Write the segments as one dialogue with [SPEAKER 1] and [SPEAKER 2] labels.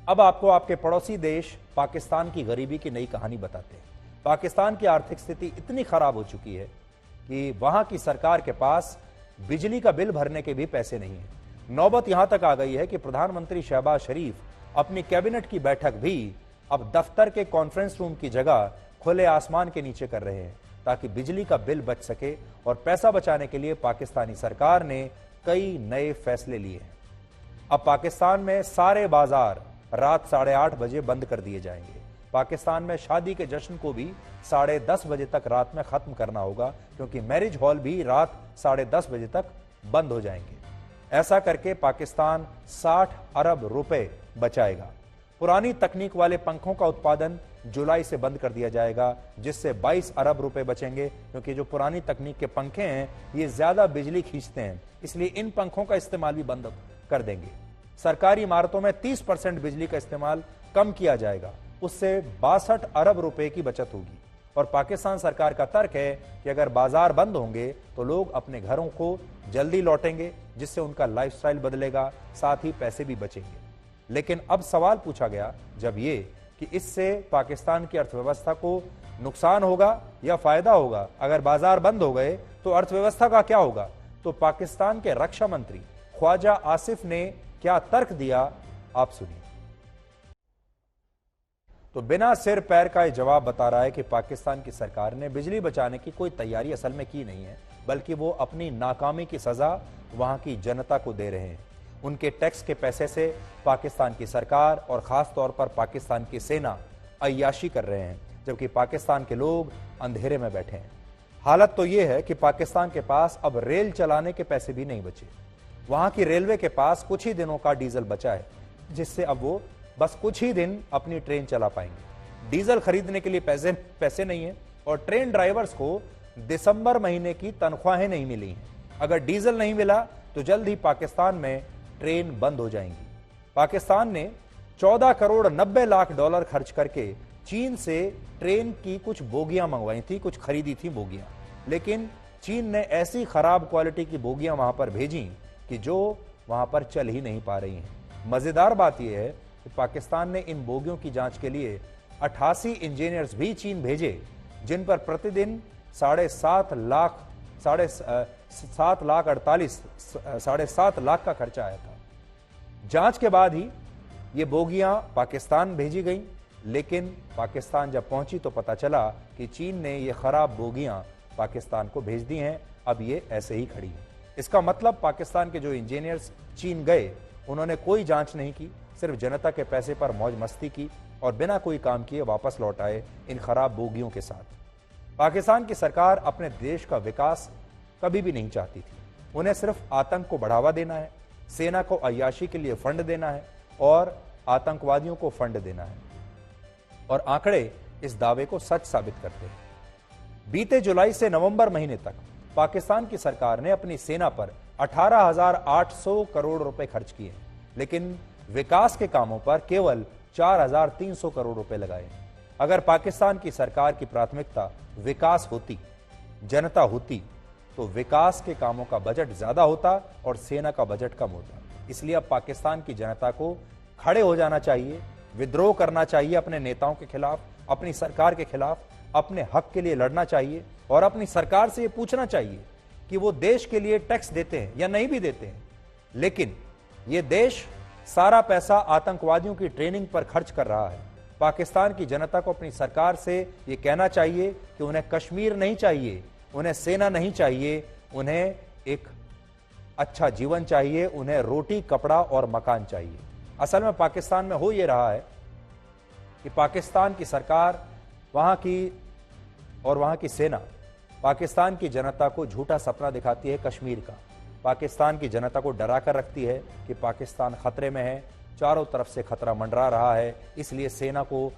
[SPEAKER 1] अब आपको आपके पड़ोसी देश पाकिस्तान की गरीबी की नई कहानी बताते हैं। पाकिस्तान की आर्थिक स्थिति इतनी खराब हो चुकी है कि वहां की सरकार के पास बिजली का बिल भरने के भी पैसे नहीं है। नौबत यहां तक आ गई है कि प्रधानमंत्री शहबाज शरीफ अपनी कैबिनेट की बैठक भी अब दफ्तर के कॉन्फ्रेंस रूम की जगह खुले आसमान के नीचे कर रहे हैं ताकि बिजली का बिल बच सके। और पैसा बचाने के लिए पाकिस्तानी सरकार ने कई नए फैसले लिए हैं। अब पाकिस्तान में सारे बाजार रात 8:30 बजे बंद कर दिए जाएंगे। पाकिस्तान में शादी के जश्न को भी 10:30 बजे तक रात में खत्म करना होगा, क्योंकि मैरिज हॉल भी रात 10:30 बजे तक बंद हो जाएंगे। ऐसा करके पाकिस्तान 60 अरब रुपए बचाएगा। पुरानी तकनीक वाले पंखों का उत्पादन जुलाई से बंद कर दिया जाएगा, जिससे 22 अरब रुपए बचेंगे, क्योंकि जो पुरानी तकनीक के पंखे हैं ये ज्यादा बिजली खींचते हैं, इसलिए इन पंखों का इस्तेमाल भी बंद कर देंगे। सरकारी इमारतों में 30% बिजली का इस्तेमाल कम किया जाएगा, उससे 62 अरब रुपए की बचत होगी। और पाकिस्तान सरकार का तर्क है कि अगर बाजार बंद होंगे तो लोग अपने घरों को जल्दी लौटेंगे, जिससे उनका लाइफस्टाइल बदलेगा, साथ ही पैसे भी बचेंगे। लेकिन अब सवाल पूछा गया जब ये कि इससे पाकिस्तान की अर्थव्यवस्था को नुकसान होगा या फायदा होगा। अगर बाजार बंद हो गए तो अर्थव्यवस्था का क्या होगा? तो पाकिस्तान के रक्षा मंत्री ख्वाजा आसिफ ने क्या तर्क दिया, आप सुनिए। तो बिना सिर पैर का जवाब बता रहा है कि पाकिस्तान की सरकार ने बिजली बचाने की कोई तैयारी असल में की नहीं है, बल्कि वो अपनी नाकामी की सजा वहां की जनता को दे रहे हैं। उनके टैक्स के पैसे से पाकिस्तान की सरकार और खास तौर पर पाकिस्तान की सेना अय्याशी कर रहे हैं, जबकि पाकिस्तान के लोग अंधेरे में बैठे हैं। हालत तो यह है कि पाकिस्तान के पास अब रेल चलाने के पैसे भी नहीं बचे। वहां की रेलवे के पास कुछ ही दिनों का डीजल बचा है, जिससे अब वो बस कुछ ही दिन अपनी ट्रेन चला पाएंगे। डीजल खरीदने के लिए पैसे नहीं है और ट्रेन ड्राइवर्स को दिसंबर महीने की तनख्वाहें नहीं मिली हैं। अगर डीजल नहीं मिला तो जल्द ही पाकिस्तान में ट्रेन बंद हो जाएंगी। पाकिस्तान ने 14 करोड़ 90 लाख डॉलर खर्च करके चीन से ट्रेन की कुछ बोगियां मंगवाई थी, कुछ खरीदी थी बोगियां, लेकिन चीन ने ऐसी खराब क्वालिटी की बोगियां वहां पर भेजी कि जो वहां पर चल ही नहीं पा रही हैं। मजेदार बात यह है कि पाकिस्तान ने इन बोगियों की जांच के लिए 88 इंजीनियर्स भी चीन भेजे, जिन पर प्रतिदिन 7.7 लाख का खर्चा आया था। जांच के बाद ही ये बोगियां पाकिस्तान भेजी गईं, लेकिन पाकिस्तान जब पहुंची तो पता चला कि चीन ने ये खराब बोगियां पाकिस्तान को भेज दी हैं। अब ये ऐसे ही खड़ी हैं। इसका मतलब पाकिस्तान के जो इंजीनियर्स चीन गए, उन्होंने कोई जांच नहीं की, सिर्फ जनता के पैसे पर मौज मस्ती की और बिना कोई काम किए वापस लौट आए इन खराब बोगियों के साथ। पाकिस्तान की सरकार अपने देश का विकास कभी भी नहीं चाहती थी। उन्हें सिर्फ आतंक को बढ़ावा देना है, सेना को अय्याशी के लिए फंड देना है और आतंकवादियों को फंड देना है। और आंकड़े इस दावे को सच साबित करते हैं। बीते जुलाई से नवंबर महीने तक पाकिस्तान की सरकार ने अपनी सेना पर 18,800 करोड़ रुपए खर्च किए, लेकिन विकास के कामों पर केवल 4,300 करोड़ रुपए लगाए। अगर पाकिस्तान की सरकार की प्राथमिकता विकास होती, जनता होती, तो विकास के कामों का बजट ज्यादा होता और सेना का बजट कम होता। इसलिए अब पाकिस्तान की जनता को खड़े हो जाना चाहिए, विद्रोह करना चाहिए अपने नेताओं के खिलाफ, अपनी सरकार के खिलाफ, अपने हक के लिए लड़ना चाहिए और अपनी सरकार से यह पूछना चाहिए कि वो देश के लिए टैक्स देते हैं या नहीं भी देते हैं। लेकिन ये देश सारा पैसा आतंकवादियों की ट्रेनिंग पर खर्च कर रहा है। पाकिस्तान की जनता को अपनी सरकार से यह कहना चाहिए कि उन्हें कश्मीर नहीं चाहिए, उन्हें सेना नहीं चाहिए, उन्हें एक अच्छा जीवन चाहिए, उन्हें रोटी, कपड़ा और मकान चाहिए। असल में पाकिस्तान में हो यह रहा है कि पाकिस्तान की सरकार, वहां की सेना पाकिस्तान की जनता को झूठा सपना दिखाती है कश्मीर का। पाकिस्तान की जनता को डरा कर रखती है कि पाकिस्तान खतरे में है, चारों तरफ से खतरा मंडरा रहा है, इसलिए सेना को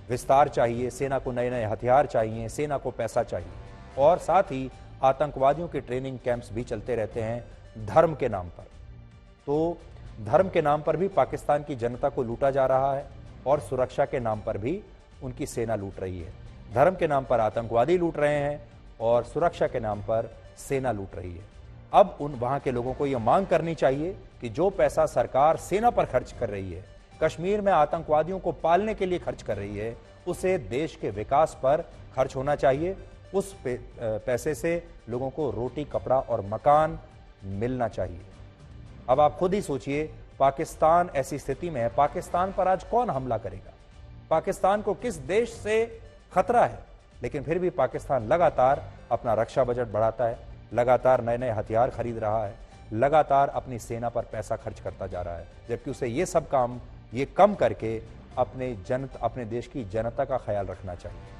[SPEAKER 1] विस्तार चाहिए, सेना को नए नए हथियार चाहिए, सेना को पैसा चाहिए। और साथ ही आतंकवादियों के ट्रेनिंग कैंप्स भी चलते रहते हैं धर्म के नाम पर। तो धर्म के नाम पर भी पाकिस्तान की जनता को लूटा जा रहा है और सुरक्षा के नाम पर भी उनकी सेना लूट रही है। धर्म के नाम पर आतंकवादी लूट रहे हैं और सुरक्षा के नाम पर सेना लूट रही है। अब वहां के लोगों को यह मांग करनी चाहिए कि जो पैसा सरकार सेना पर खर्च कर रही है कश्मीर में आतंकवादियों को पालने के लिए खर्च कर रही है, उसे देश के विकास पर खर्च होना चाहिए। उस पैसे से लोगों को रोटी, कपड़ा और मकान मिलना चाहिए। अब आप खुद ही सोचिए, पाकिस्तान ऐसी स्थिति में है, पाकिस्तान पर आज कौन हमला करेगा? पाकिस्तान को किस देश से खतरा है? लेकिन फिर भी पाकिस्तान लगातार अपना रक्षा बजट बढ़ाता है, लगातार नए नए हथियार खरीद रहा है, लगातार अपनी सेना पर पैसा खर्च करता जा रहा है, जबकि उसे ये सब काम ये कम करके अपने देश की जनता का ख्याल रखना चाहिए।